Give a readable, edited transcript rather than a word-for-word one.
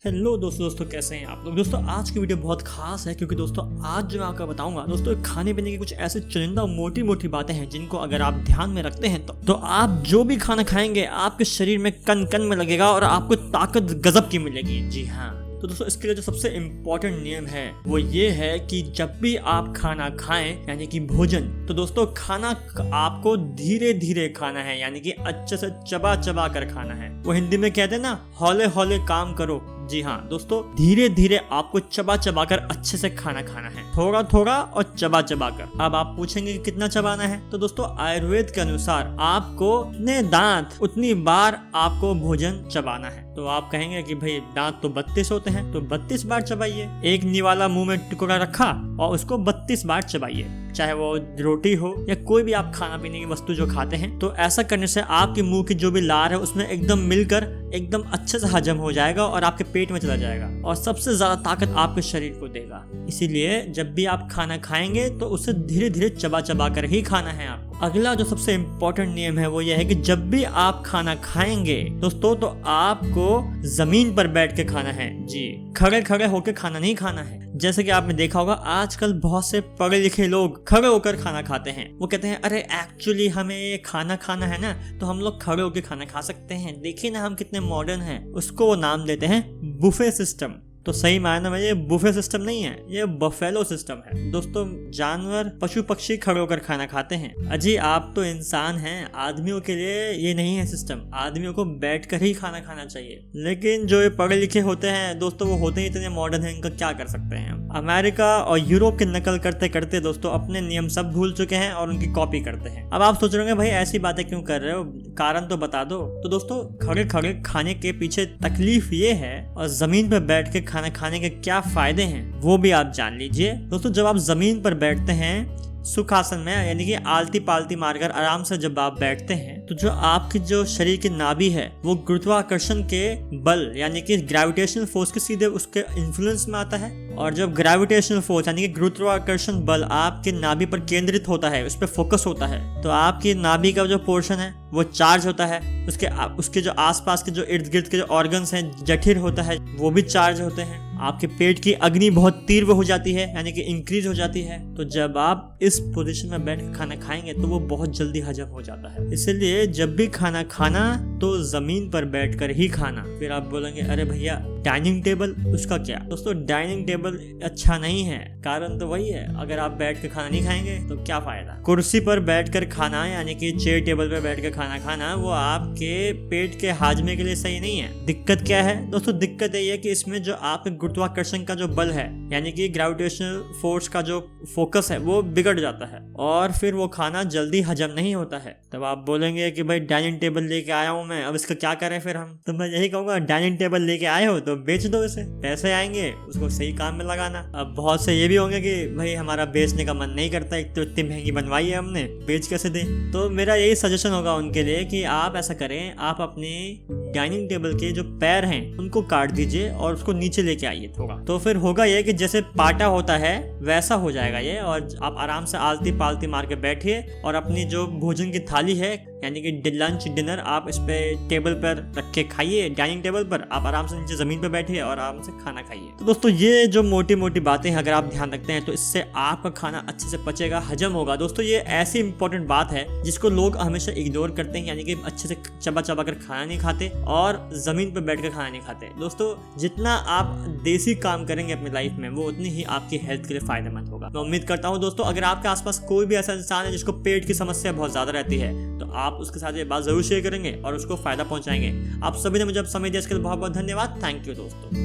Hello दोस्तों कैसे हैं आप लोग। दोस्तों आज की वीडियो बहुत खास है क्योंकि दोस्तों आज जो मैं आपको बताऊंगा दोस्तों खाने पीने की कुछ ऐसे चुनिंदा मोटी मोटी बातें हैं जिनको अगर आप ध्यान में रखते हैं तो आप जो भी खाना खाएंगे आपके शरीर में कन कन में लगेगा और आपको ताकत गजब की मिलेगी। जी हाँ, तो दोस्तों इसके लिए जो सबसे इम्पोर्टेंट नियम है वो ये है कि जब भी आप खाना खाएं यानी कि भोजन, तो दोस्तों खाना आपको धीरे धीरे खाना है, यानी कि अच्छे से चबा चबा कर खाना है। वो हिंदी में कहते हैं ना, हौले हौले काम करो। जी हाँ दोस्तों, धीरे धीरे आपको चबा चबा कर अच्छे से खाना खाना है, थोड़ा थोड़ा और चबा चबा कर। अब आप पूछेंगे कि कितना चबाना है, तो दोस्तों आयुर्वेद के अनुसार आपको उतने दांत उतनी बार आपको भोजन चबाना है। तो आप कहेंगे कि भाई दांत तो 32 होते हैं, तो 32 बार चबाइए। एक निवाला मुंह में टुकड़ा रखा और उसको 32 बार चबाइए, चाहे वो रोटी हो या कोई भी आप खाना पीने की वस्तु जो खाते हैं। तो ऐसा करने से आपके मुंह की जो भी लार है उसमें एकदम मिलकर एकदम अच्छे से हजम हो जाएगा और आपके पेट में चला जाएगा और सबसे ज्यादा ताकत आपके शरीर को देगा। इसीलिए जब भी आप खाना खाएंगे तो उसे धीरे धीरे चबा चबा कर ही खाना है आपको। अगला जो सबसे इम्पोर्टेंट नियम है वो यह है कि जब भी आप खाना खाएंगे दोस्तों तो आपको जमीन पर बैठ के खाना है। जी, खड़े खड़े होकर खाना नहीं खाना है। जैसे कि आपने देखा होगा आजकल बहुत से पढ़े लिखे लोग खड़े होकर खाना खाते हैं। वो कहते हैं अरे एक्चुअली हमें ये खाना खाना है ना, तो हम लोग खड़े होकर खाना खा सकते हैं, देखिए ना हम कितने मॉडर्न हैं। उसको वो नाम देते हैं बुफे सिस्टम। तो सही मायने में ये बुफे सिस्टम नहीं है, ये बफेलो सिस्टम है। दोस्तों जानवर पशु पक्षी खड़े होकर खाना खाते हैं, अजी आप तो इंसान हैं। आदमियों के लिए ये नहीं है सिस्टम, आदमियों को बैठकर ही खाना खाना चाहिए। लेकिन जो ये पढ़े लिखे होते हैं दोस्तों, वो होते ही इतने मॉडर्न हैं, इनका क्या कर सकते हैं। अमेरिका और यूरोप की नकल करते करते दोस्तों अपने नियम सब भूल चुके हैं और उनकी कॉपी करते हैं। अब आप सोच रहे होंगे भाई ऐसी बातें क्यों कर रहे हो, कारण तो बता दो। तो दोस्तों खड़े खड़े खाने के पीछे तकलीफ ये है और जमीन पर बैठ के खाना खाने के क्या फायदे हैं वो भी आप जान लीजिए। दोस्तों जब आप जमीन पर बैठते हैं सुखासन में, यानी कि आलती पालती मारकर आराम से जब आप बैठते हैं, तो जो आपकी जो शरीर की नाभि है वो गुरुत्वाकर्षण के बल यानी कि ग्रेविटेशनल फोर्स के सीधे उसके इन्फ्लुएंस में आता है। और जब ग्रेविटेशनल फोर्स यानी कि गुरुत्वाकर्षण बल आपके नाभि पर केंद्रित होता है, उस पर फोकस होता है, तो आपकी नाभि का जो पोर्शन है वो चार्ज होता है। उसके जो आसपास के जो इर्द गिर्द के जो ऑर्गन्स हैं जठिर होता है, वो भी चार्ज होते हैं। आपके पेट की अग्नि बहुत तीव्र हो जाती है, यानी कि इंक्रीज हो जाती है। तो जब आप इस पोजीशन में बैठ कर खाना खाएंगे तो वो बहुत जल्दी हजम हो जाता है। इसलिए जब भी खाना खाना तो जमीन पर बैठकर ही खाना। फिर आप बोलेंगे अरे भैया डाइनिंग टेबल, उसका क्या। दोस्तों डाइनिंग टेबल अच्छा नहीं है, कारण तो वही है, अगर आप बैठ कर खाना नहीं खाएंगे तो क्या फायदा। कुर्सी पर बैठकर खाना यानी कि चेयर टेबल पर बैठ कर खाना खाना वो आपके पेट के हाजमे के लिए सही नहीं है। दिक्कत क्या है दोस्तों, दिक्कत ये है कि इसमें जो आपके गुरुत्वाकर्षण का जो बल है यानी कि ग्रेविटेशनल फोर्स का जो फोकस है वो बिगड़ जाता है और फिर वो खाना जल्दी हजम नहीं होता है। तब आप बोलेंगे कि भाई डाइनिंग टेबल लेके आया हूँ मैं, अब इसका क्या करें फिर हम। तो मैं यही कहूँगा डाइनिंग टेबल लेके आए हो तो बेच दो इसे, पैसे आएंगे, उसको सही काम में लगाना। अब बहुत से ये भी होंगे कि भाई हमारा बेचने का मन नहीं करता, एक तो इतनी महंगी बनवाई है हमने, बेच कैसे दें। तो मेरा यही सजेशन होगा उनके लिए कि आप ऐसा करें, आप अपने डाइनिंग टेबल के जो पैर हैं उनको काट दीजिए और उसको नीचे लेके आइए थोड़ा। तो फिर होगा ये कि जैसे पाटा होता है वैसा हो जाएगा ये, और आप आराम से आलती पालती मार के बैठिए और अपनी जो भोजन की थाली है यानी कि लंच डिनर आप इस पे टेबल पर रख के खाइए। डाइनिंग टेबल पर आप आराम से नीचे जमीन पर बैठिए और आराम से खाना खाइए। तो दोस्तों ये जो मोटी मोटी बातें हैं अगर आप ध्यान रखते हैं तो इससे आपका खाना अच्छे से पचेगा, हजम होगा। दोस्तों ये ऐसी इंपॉर्टेंट बात है जिसको लोग हमेशा इग्नोर करते हैं, यानी कि अच्छे से चबा चबा कर खाना नहीं खाते और जमीन पर बैठकर खाना नहीं खाते। दोस्तों जितना आप देसी काम करेंगे अपनी लाइफ में वो उतनी ही आपकी हेल्थ के लिए फायदेमंद होगा। मैं उम्मीद करता हूँ दोस्तों अगर आपके आसपास कोई भी ऐसा इंसान है जिसको पेट की समस्या बहुत ज्यादा रहती है तो आप उसके साथ ये बात जरूर शेयर करेंगे और उसको फायदा पहुंचाएंगे। आप सभी ने मुझे अब समय दिया इसके लिए बहुत बहुत धन्यवाद। थैंक यू दोस्तों।